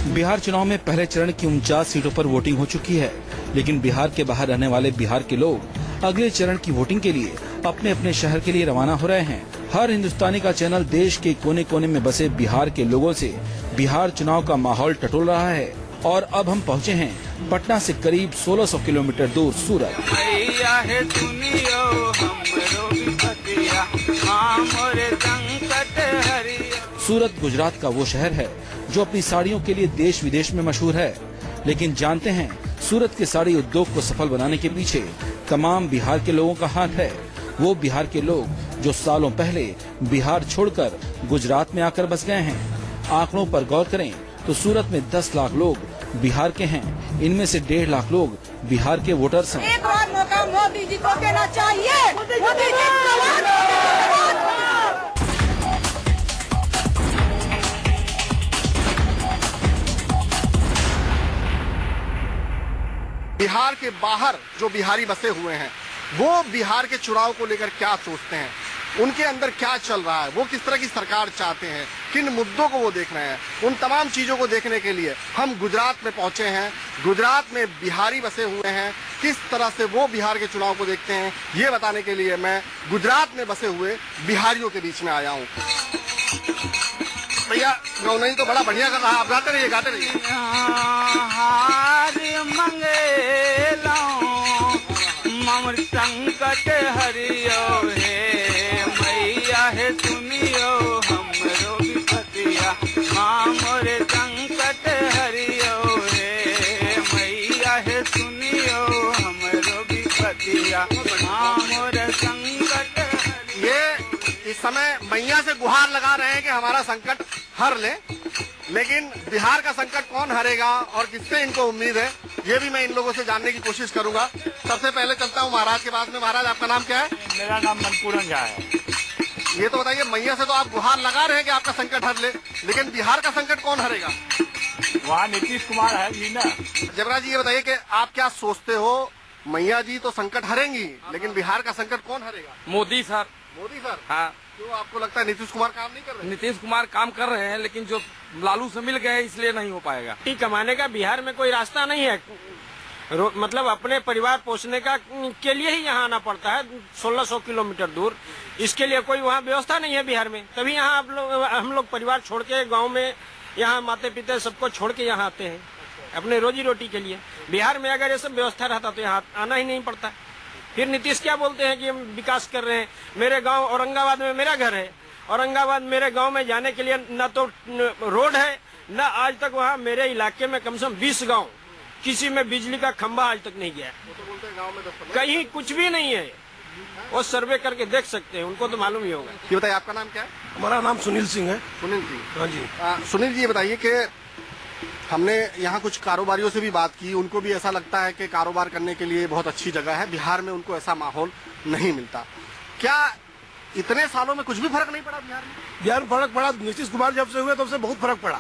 बिहार चुनाव में पहले चरण की 49 सीटों पर वोटिंग हो चुकी है, लेकिन बिहार के बाहर रहने वाले बिहार के लोग अगले चरण की वोटिंग के लिए अपने अपने शहर के लिए रवाना हो रहे हैं। हर हिंदुस्तानी का चैनल देश के कोने कोने में बसे बिहार के लोगों से बिहार चुनाव का माहौल टटोल रहा है और अब हम पहुंचे हैं पटना से करीब 1600 किलोमीटर दूर सूरत। सूरत गुजरात का वो शहर है जो अपनी साड़ियों के लिए देश विदेश में मशहूर है, लेकिन जानते हैं सूरत के साड़ी उद्योग को सफल बनाने के पीछे तमाम बिहार के लोगों का हाथ है। वो बिहार के लोग जो सालों पहले बिहार छोड़कर गुजरात में आकर बस गए हैं। आंकड़ों पर गौर करें तो सूरत में 10 लाख लोग बिहार के हैं। इनमें से 1.5 लाख लोग बिहार के वोटर्स हैं। एक और मौका मोदी जी को देना चाहिए। मोदी जी बिहार के बाहर जो बिहारी बसे हुए हैं वो बिहार के चुनाव को लेकर क्या सोचते हैं, उनके अंदर क्या चल रहा है, वो किस तरह की सरकार चाहते हैं, किन मुद्दों को वो देख रहे हैं, उन तमाम चीजों को देखने के लिए हम गुजरात में पहुंचे हैं। गुजरात में बिहारी बसे हुए हैं, किस तरह से वो बिहार के चुनाव को देखते हैं, ये बताने के लिए मैं गुजरात में बसे हुए बिहारियों के बीच में आया हूँ। भैया गौनई तो बड़ा बढ़िया कर रहा है, आप गाते रहिए गाते रहिए। ममर संकट हरियो हे मैया हे सुनियो हमरो विपतिया। मामर संकट हरियो हे मैया हे सुनियो हमरो विपतिया। मामर संकट ये इस समय मैया से गुहार लगा रहे हैं कि हमारा संकट हर ले, लेकिन बिहार का संकट कौन हरेगा और किससे इनको उम्मीद है, ये भी मैं इन लोगों से जानने की कोशिश करूंगा। सबसे पहले चलता हूँ महाराज के पास में। महाराज आपका नाम क्या है? मेरा नाम मनपूरन झा है। ये तो बताइए, मैया से तो आप गुहार लगा रहे हैं कि आपका संकट हर ले, लेकिन बिहार का संकट कौन हरेगा? वहाँ नीतीश कुमार है जी ना। जबराज जी ये बताइए कि आप क्या सोचते हो, मैया जी तो संकट हरेंगी लेकिन बिहार का संकट कौन हरेगा? मोदी सर। मोदी सर? हाँ। क्यों आपको लगता है नीतीश कुमार काम नहीं कर रहे? नीतीश कुमार काम कर रहे हैं, लेकिन जो लालू से मिल गए इसलिए नहीं हो पाएगा। कमाने का बिहार में कोई रास्ता नहीं है, मतलब अपने परिवार पोषने का के लिए ही यहाँ आना पड़ता है 1600 किलोमीटर दूर। इसके लिए कोई वहाँ व्यवस्था नहीं है बिहार में, तभी यहाँ हम लोग परिवार छोड़ के गाँव में यहाँ माता पिता सबको छोड़ के यहाँ आते हैं अपने रोजी रोटी के लिए। बिहार में अगर ये सब व्यवस्था रहता तो यहाँ आना ही नहीं पड़ता। फिर नीतीश क्या बोलते हैं कि हम विकास कर रहे हैं। मेरे गांव औरंगाबाद में मेरा घर है, औरंगाबाद मेरे गांव में जाने के लिए न तो रोड है, न आज तक वहाँ मेरे इलाके में कम से कम 20 गांव किसी में बिजली का खंभा आज तक नहीं गया। वो तो बोलते हैं गाँव में कहीं कुछ भी नहीं है, वो सर्वे करके देख सकते हैं, उनको तो मालूम ही होगा। ये बताइए आपका नाम क्या है? हमारा नाम सुनील सिंह है। सुनील सिंह? हाँ जी। सुनील जी ये बताइए कि हमने यहाँ कुछ कारोबारियों से भी बात की, उनको भी ऐसा लगता है कि कारोबार करने के लिए बहुत अच्छी जगह है, बिहार में उनको ऐसा माहौल नहीं मिलता। क्या इतने सालों में कुछ भी फर्क नहीं पड़ा बिहार में? बिहार में फर्क पड़ा, नीतीश कुमार जब से हुए तब से बहुत फर्क पड़ा।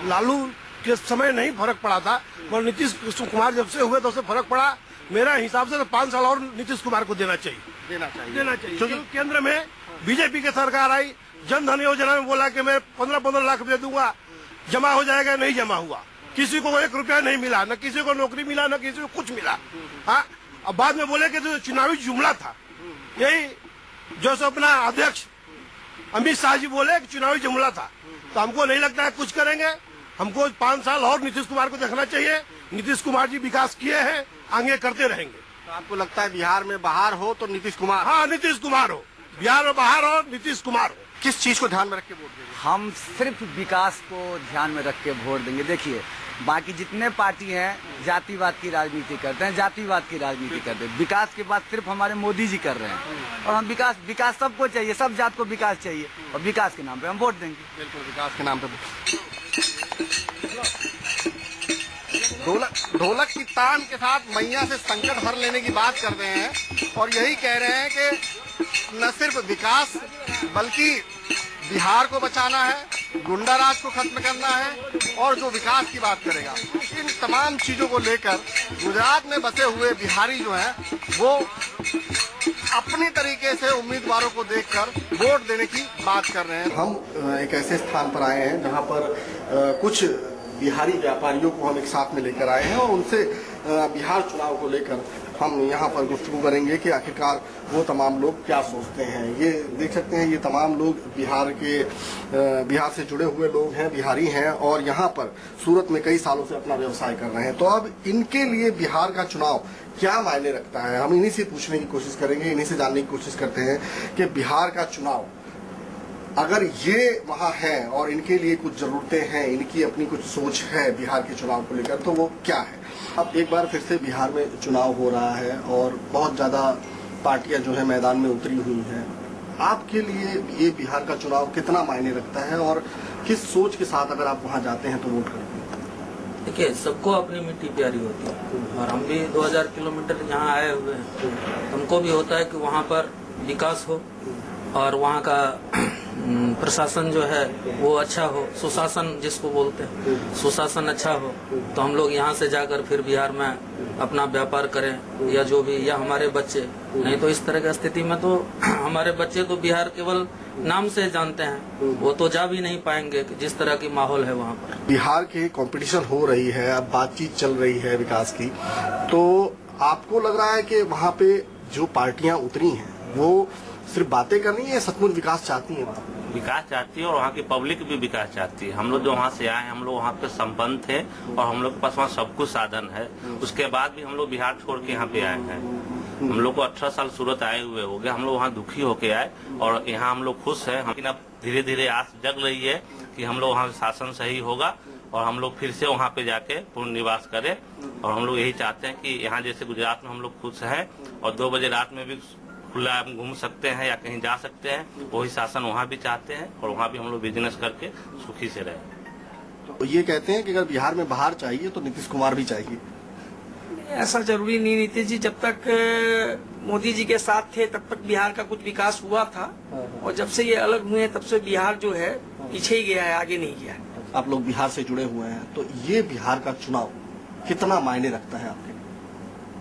लालू के समय नहीं फर्क पड़ा था, और नीतीश कुमार जब से हुए तब से फर्क पड़ा। मेरा हिसाब से तो 5 साल और नीतीश कुमार को देना चाहिए। क्योंकि केंद्र में बीजेपी की सरकार आई, जन धन योजना में बोला कि मैं 15-15 लाख रुपया दूंगा, जमा हो जाएगा, नहीं जमा हुआ। किसी को 1 रुपया नहीं मिला, न किसी को नौकरी मिला, न किसी को कुछ मिला। हाँ, अब बाद में बोले कि जो चुनावी जुमला था, यही जो सो अपना अध्यक्ष अमित शाह जी बोले कि चुनावी जुमला था, तो हमको नहीं लगता है कुछ करेंगे। हमको 5 साल और नीतीश कुमार को देखना चाहिए। नीतीश कुमार जी विकास किए हैं, आगे करते रहेंगे। तो आपको लगता है बिहार में बाहर हो तो नीतीश कुमार? हाँ, नीतीश कुमार हो, बिहार में बाहर हो, नीतीश कुमार हो। किस चीज को ध्यान में रख के वोट देंगे? हम सिर्फ विकास को ध्यान में रख के वोट देंगे। देखिए, बाकी जितने पार्टी हैं जातिवाद की राजनीति करते हैं, जातिवाद की राजनीति करते हैं। विकास की बात सिर्फ हमारे मोदी जी कर रहे हैं, और हम विकास सबको चाहिए, सब जात को विकास चाहिए, और विकास के नाम पे हम वोट देंगे। बिल्कुल, विकास के नाम पे। ढोलक की तान के साथ मैया से संकट हर लेने की बात कर रहे हैं, और यही कह रहे हैं कि न सिर्फ विकास बल्कि बिहार को बचाना है, गुंडा राज को खत्म करना है, और जो विकास की बात करेगा। इन तमाम चीजों को लेकर गुजरात में बसे हुए बिहारी जो हैं वो अपनी तरीके से उम्मीदवारों को देखकर वोट देने की बात कर रहे हैं। हम एक ऐसे स्थान पर आए हैं जहां पर कुछ बिहारी व्यापारियों को हम एक साथ में लेकर आए हैं और उनसे बिहार चुनाव को लेकर हम यहाँ पर गुफ्तगू करेंगे कि आखिरकार वो तमाम लोग क्या सोचते हैं। ये देख सकते हैं, ये तमाम लोग बिहार से जुड़े हुए लोग हैं, बिहारी हैं और यहाँ पर सूरत में कई सालों से अपना व्यवसाय कर रहे हैं। तो अब इनके लिए बिहार का चुनाव क्या मायने रखता है, हम इन्हीं से पूछने की कोशिश करेंगे, इन्हीं से जानने की कोशिश करते हैं कि बिहार का चुनाव अगर ये वहाँ है और इनके लिए कुछ जरूरतें हैं, इनकी अपनी कुछ सोच है बिहार के चुनाव को लेकर, तो वो क्या है। अब एक बार फिर से बिहार में चुनाव हो रहा है और बहुत ज्यादा पार्टियां जो है मैदान में उतरी हुई हैं। आपके लिए ये बिहार का चुनाव कितना मायने रखता है और किस सोच के साथ अगर आप वहाँ जाते हैं तो वोट करते हैं? देखिए, सबको अपनी मिट्टी प्यारी होती है और हम भी 2000 किलोमीटर यहाँ आए हुए हैं। हमको भी होता है कि वहाँ पर विकास हो और वहाँ का प्रशासन जो है वो अच्छा हो, सुशासन जिसको बोलते हैं, सुशासन अच्छा हो तो हम लोग यहाँ से जाकर फिर बिहार में अपना व्यापार करें या जो भी, या हमारे बच्चे। नहीं तो इस तरह की स्थिति में तो हमारे बच्चे तो बिहार केवल नाम से जानते हैं, वो तो जा भी नहीं पाएंगे कि जिस तरह की माहौल है वहाँ पर। बिहार की कंपटीशन हो रही है, अब बातचीत चल रही है विकास की, तो आपको लग रहा है कि वहाँ पे जो पार्टियां उतरी हैं वो सिर्फ बातें करनी है, सचमुच विकास चाहती है? विकास चाहती है और वहाँ की पब्लिक भी विकास चाहती है। हम लोग जो वहाँ से आए, हम लोग वहाँ पे संपन्न थे और हम लोग के पास वहाँ सब कुछ साधन है। उसके बाद भी हम लोग बिहार छोड़ के यहाँ पे आए हैं। हम लोग को 18 साल सूरत आए हुए हो गए, हम लोग वहाँ दुखी होके आए और यहाँ हम लोग खुश हैं। लेकिन अब धीरे धीरे आस जग रही है कि हम लोग वहाँ शासन सही होगा और हम लोग फिर से वहाँ पे जाके पूर्ण निवास करें। और हम लोग यही चाहते हैं कि यहाँ जैसे गुजरात में हम लोग खुश हैं और 2 बजे रात में भी खुला घूम सकते हैं या कहीं जा सकते हैं, वही शासन वहाँ भी चाहते हैं और वहाँ भी हम लोग बिजनेस करके सुखी से रहें। तो ये कहते हैं कि अगर बिहार में बाहर चाहिए तो नीतीश कुमार भी चाहिए? ऐसा जरूरी नहीं नीतीश जी, जब तक मोदी जी के साथ थे तब तक बिहार का कुछ विकास हुआ था और जब से ये अलग हुए तब से बिहार जो है पीछे ही गया है, आगे नहीं गया है। आप लोग बिहार से जुड़े हुए हैं, तो ये बिहार का चुनाव कितना मायने रखता है आपके?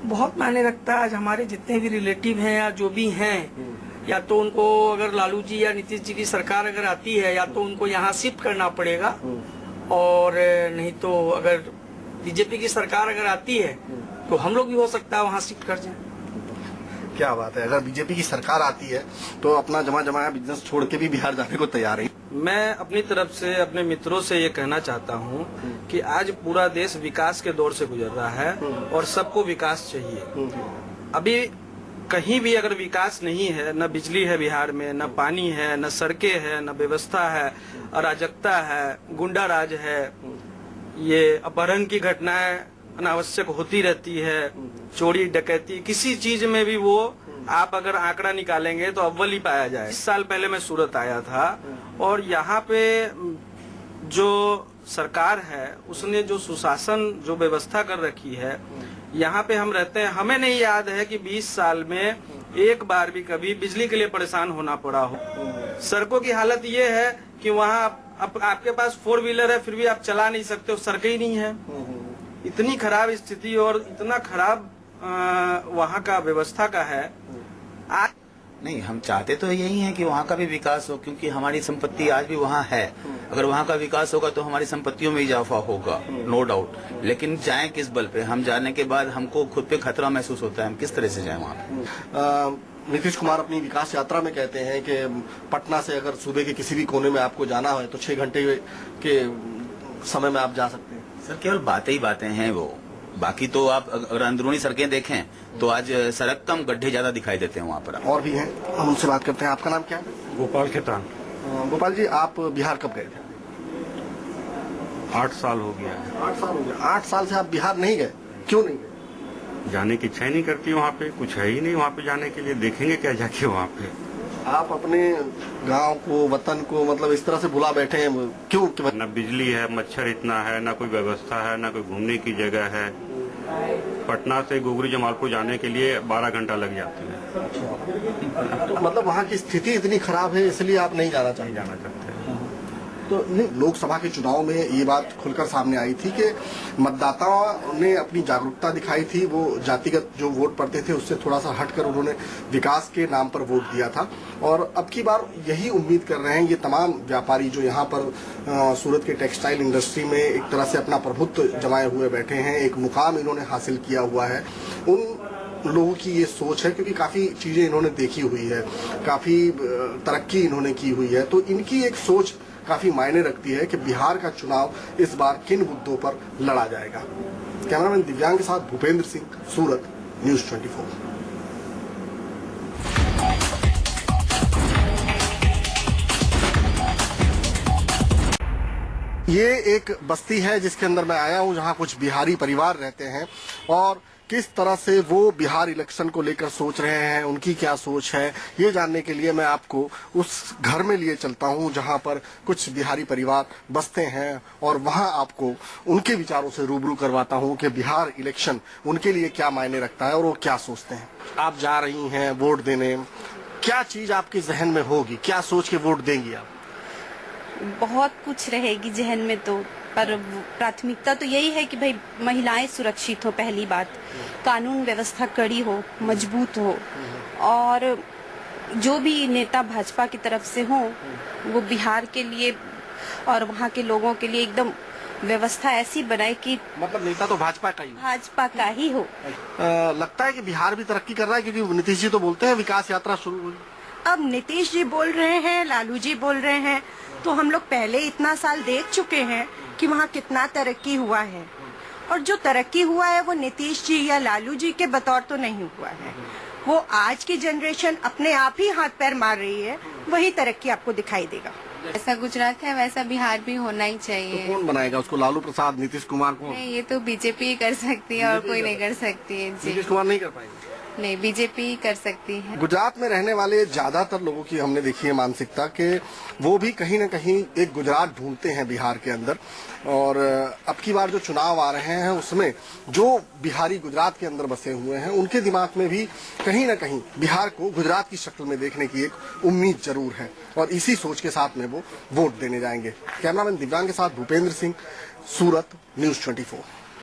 बहुत मायने रखता है। आज हमारे जितने भी रिलेटिव हैं या जो भी हैं, या तो उनको अगर लालू जी या नीतीश जी की सरकार अगर आती है या तो उनको यहाँ शिफ्ट करना पड़ेगा और नहीं तो अगर बीजेपी की सरकार अगर आती है तो हम लोग भी हो सकता है वहाँ शिफ्ट कर जाए। क्या बात है, अगर बीजेपी की सरकार आती है तो अपना जमा जमाया बिजनेस छोड़ के भी बिहार जाने को तैयार है? मैं अपनी तरफ से अपने मित्रों से ये कहना चाहता हूँ कि आज पूरा देश विकास के दौर से गुजर रहा है और सबको विकास चाहिए। अभी कहीं भी अगर विकास नहीं है, न बिजली है बिहार में, न पानी है, न सड़कें है, न व्यवस्था है, अराजकता है, गुंडा राज है, ये अपहरण की घटनाएं अनावश्यक होती रहती है, चोरी डकैती, किसी चीज में भी वो आप अगर आंकड़ा निकालेंगे तो अव्वल ही पाया जाए। 20 साल पहले मैं सूरत आया था और यहाँ पे जो सरकार है उसने जो सुशासन जो व्यवस्था कर रखी है, यहाँ पे हम रहते हैं, हमें नहीं याद है कि 20 साल में एक बार भी कभी बिजली के लिए परेशान होना पड़ा हो। सड़कों की हालत ये है कि वहाँ आपके पास 4 व्हीलर है फिर भी आप चला नहीं सकते हो, सड़कें ही नहीं है। इतनी खराब स्थिति और इतना खराब वहाँ का व्यवस्था का है। नहीं, हम चाहते तो यही हैं कि वहाँ का भी विकास हो, क्योंकि हमारी संपत्ति आज भी वहाँ है। अगर वहाँ का विकास होगा तो हमारी संपत्तियों में इजाफा होगा, नो डाउट। लेकिन जाएं किस बल पे? हम जाने के बाद हमको खुद पे खतरा महसूस होता है, हम किस तरह से जाएं वहाँ पे? नीतीश कुमार अपनी विकास यात्रा में कहते हैं कि पटना से अगर सूबे के किसी भी कोने में आपको जाना है तो 6 घंटे के समय में आप जा सकते हैं। सर, केवल बातें ही बातें हैं वो, बाकी तो आप अगर अंदरूनी सड़कें देखें तो आज सड़क कम, गड्ढे ज्यादा दिखाई देते हैं वहाँ पर। और भी हैं, हम उनसे बात करते हैं। आपका नाम क्या है? गोपाल खेतान। गोपाल जी, आप बिहार कब गए थे? 8 साल हो गया। 8 साल हो गया। 8 साल से आप बिहार नहीं गए, क्यों नहीं गए? जाने की इच्छा ही नहीं करती, वहाँ पे कुछ है ही नहीं वहाँ पे जाने के लिए। देखेंगे क्या जाके वहाँ पे? आप अपने गांव को, वतन को मतलब इस तरह से भुला बैठे हैं, क्यों? न बिजली है, मच्छर इतना है, न कोई व्यवस्था है, न कोई घूमने की जगह है। पटना से गोगरी जमालपुर जाने के लिए 12 घंटा लग जाते हैं। तो मतलब वहाँ की स्थिति इतनी खराब है इसलिए आप नहीं जाना चाहिए? जाना चाहते हैं। तो नहीं, लोकसभा के चुनाव में ये बात खुलकर सामने आई थी कि मतदाताओं ने अपनी जागरूकता दिखाई थी, वो जातिगत जो वोट पड़ते थे उससे थोड़ा सा हटकर उन्होंने विकास के नाम पर वोट दिया था। और अब की बार यही उम्मीद कर रहे हैं ये तमाम व्यापारी जो यहाँ पर सूरत के टेक्सटाइल इंडस्ट्री में एक तरह से अपना प्रभुत्व जमाए हुए बैठे हैं, एक मुकाम इन्होंने हासिल किया हुआ है। उन लोगों की ये सोच है, क्योंकि काफ़ी चीज़ें इन्होंने देखी हुई है, काफ़ी तरक्की इन्होंने की हुई है, तो इनकी एक सोच काफ़ी मायने रखती है कि बिहार का चुनाव इस बार किन मुद्दों पर लड़ा जाएगा। कैमरामैन दिव्यांग के साथ भूपेंद्र सिंह, सूरत, न्यूज़ 24। ये एक बस्ती है जिसके अंदर मैं आया हूँ, जहाँ कुछ बिहारी परिवार रहते हैं और किस तरह से वो बिहार इलेक्शन को लेकर सोच रहे हैं, उनकी क्या सोच है, ये जानने के लिए मैं आपको उस घर में लिए चलता हूँ जहाँ पर कुछ बिहारी परिवार बसते हैं और वहाँ आपको उनके विचारों से रूबरू करवाता हूँ कि बिहार इलेक्शन उनके लिए क्या मायने रखता है और वो क्या सोचते हैं। आप जा रही हैं वोट देने, क्या चीज़ आपके जहन में होगी, क्या सोच के वोट देंगी आप? बहुत कुछ रहेगी जहन में, तो पर प्राथमिकता तो यही है कि भाई महिलाएं सुरक्षित हो, पहली बात, कानून व्यवस्था कड़ी हो, मजबूत हो, और जो भी नेता भाजपा की तरफ से हो वो बिहार के लिए और वहाँ के लोगों के लिए एकदम व्यवस्था ऐसी बनाए कि मतलब नेता तो भाजपा का ही हो। लगता है कि बिहार भी तरक्की कर रहा है, क्योंकि नीतीश जी तो बोलते हैं विकास यात्रा शुरू हुई। अब नीतीश जी बोल रहे हैं, लालू जी बोल रहे हैं, तो हम लोग पहले इतना साल देख चुके हैं कि वहाँ कितना तरक्की हुआ है, और जो तरक्की हुआ है वो नीतीश जी या लालू जी के बतौर तो नहीं हुआ है, वो आज की जनरेशन अपने आप ही हाथ पैर मार रही है, वही तरक्की आपको दिखाई देगा। ऐसा गुजरात है वैसा बिहार भी होना ही चाहिए। तो कौन बनाएगा उसको, लालू प्रसाद, नीतीश कुमार को? नहीं, ये तो बीजेपी ही कर सकती है और कोई नहीं कर सकती है जी। नीतीश कुमार नहीं कर पाएंगे? नहीं, बीजेपी ही कर सकती है। गुजरात में रहने वाले ज्यादातर लोगों की हमने देखी है मानसिकता कि वो भी कहीं न कहीं एक गुजरात ढूंढते हैं बिहार के अंदर, और अब की बार जो चुनाव आ रहे हैं उसमें जो बिहारी गुजरात के अंदर बसे हुए हैं उनके दिमाग में भी कहीं न कहीं बिहार को गुजरात की शक्ल में देखने की एक उम्मीद जरूर है, और इसी सोच के साथ में वो वोट देने जाएंगे। कैमरामैन दिव्यांग के साथ भूपेंद्र सिंह, सूरत, न्यूज़ 24।